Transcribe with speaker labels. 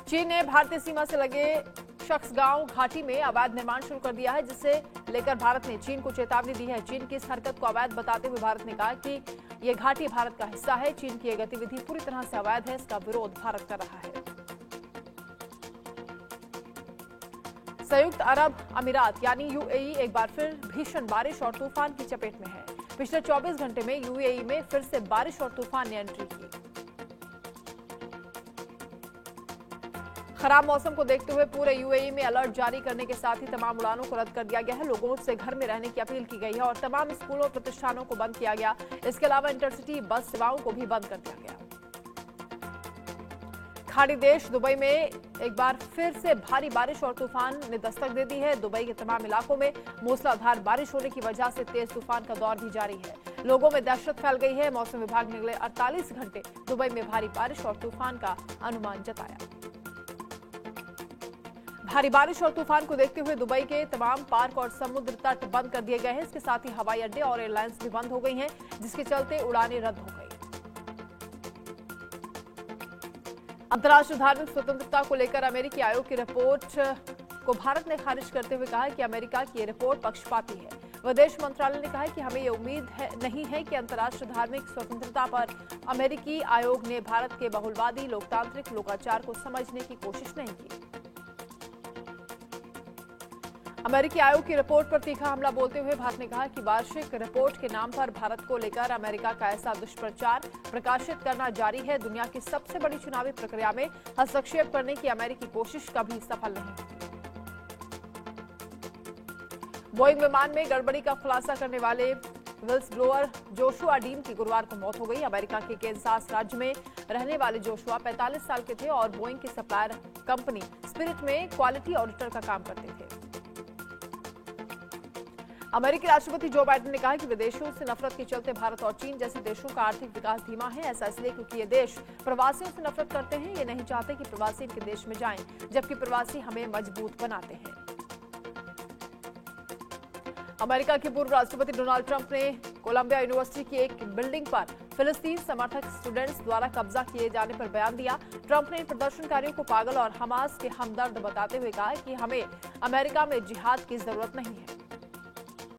Speaker 1: चीन ने भारतीय सीमा से लगे शख्स गांव घाटी में अवैध निर्माण शुरू कर दिया है, जिसे लेकर भारत ने चीन को चेतावनी दी है। चीन की इस हरकत को अवैध बताते हुए भारत ने कहा कि यह घाटी भारत का हिस्सा है। चीन की यह गतिविधि पूरी तरह से अवैध है, इसका विरोध भारत कर रहा है। संयुक्त अरब अमीरात यानी यूएई एक बार फिर भीषण बारिश और तूफान की चपेट में है। पिछले 24 घंटे में यूएई में फिर से बारिश और तूफान ने एंट्री की। खराब मौसम को देखते हुए पूरे यूएई में अलर्ट जारी करने के साथ ही तमाम उड़ानों को रद्द कर दिया गया है। लोगों से घर में रहने की अपील की गई है और तमाम स्कूलों और प्रतिष्ठानों को बंद किया गया। इसके अलावा इंटरसिटी बस सेवाओं को भी बंद कर दिया गया। खाड़ी देश दुबई में एक बार फिर से भारी बारिश और तूफान ने दस्तक दे दी है। दुबई के तमाम इलाकों में मूसलाधार बारिश होने की वजह से तेज तूफान का दौर भी जारी है। लोगों में दहशत फैल गई है। मौसम विभाग ने अगले 48 घंटे दुबई में भारी बारिश और तूफान का अनुमान जताया। भारी बारिश और तूफान को देखते हुए दुबई के तमाम पार्क और समुद्र तट बंद कर दिए गए हैं। इसके साथ ही हवाई अड्डे और एयरलाइंस भी बंद हो गई हैं, जिसके चलते उड़ानें रद्द हो गई। अंतर्राष्ट्रीय धार्मिक स्वतंत्रता को लेकर अमेरिकी आयोग की रिपोर्ट को भारत ने खारिज करते हुए कहा कि अमेरिका की ये रिपोर्ट पक्षपाती है। विदेश मंत्रालय ने कहा कि हमें ये उम्मीद नहीं है कि अंतर्राष्ट्रीय धार्मिक स्वतंत्रता पर अमेरिकी आयोग ने भारत के बहुलवादी लोकतांत्रिक लोकाचार को समझने की कोशिश नहीं की। अमेरिकी आयोग की रिपोर्ट पर तीखा हमला बोलते हुए भारत ने कहा कि वार्षिक रिपोर्ट के नाम पर भारत को लेकर अमेरिका का ऐसा दुष्प्रचार प्रकाशित करना जारी है। दुनिया की सबसे बड़ी चुनावी प्रक्रिया में हस्तक्षेप करने की अमेरिकी कोशिश कभी सफल नहीं हुई। बोइंग विमान में गड़बड़ी का खुलासा करने वाले विल्स ब्लोअर जोशुआ डीन की गुरुवार को मौत हो गई। अमेरिका के कैनसास राज्य में रहने वाले जोशुआ 45 साल के थे और बोइंग की सप्लायर कंपनी स्पिरिट में क्वालिटी ऑडिटर का काम करते थे। अमेरिकी राष्ट्रपति जो बाइडेन ने कहा कि विदेशियों से नफरत के चलते भारत और चीन जैसे देशों का आर्थिक विकास धीमा है। ऐसा इसलिए क्योंकि ये देश प्रवासियों से नफरत करते हैं। ये नहीं चाहते कि प्रवासी इनके देश में जाएं, जबकि प्रवासी हमें मजबूत बनाते हैं। अमेरिका के पूर्व राष्ट्रपति डोनाल्ड ट्रंप ने कोलंबिया यूनिवर्सिटी की एक बिल्डिंग पर फिलिस्तीन समर्थक स्टूडेंट्स द्वारा कब्जा किए जाने पर बयान दिया। ट्रंप ने इन प्रदर्शनकारियों को पागल और हमास के हमदर्द बताते हुए कहा कि हमें अमेरिका में जिहाद की जरूरत नहीं है।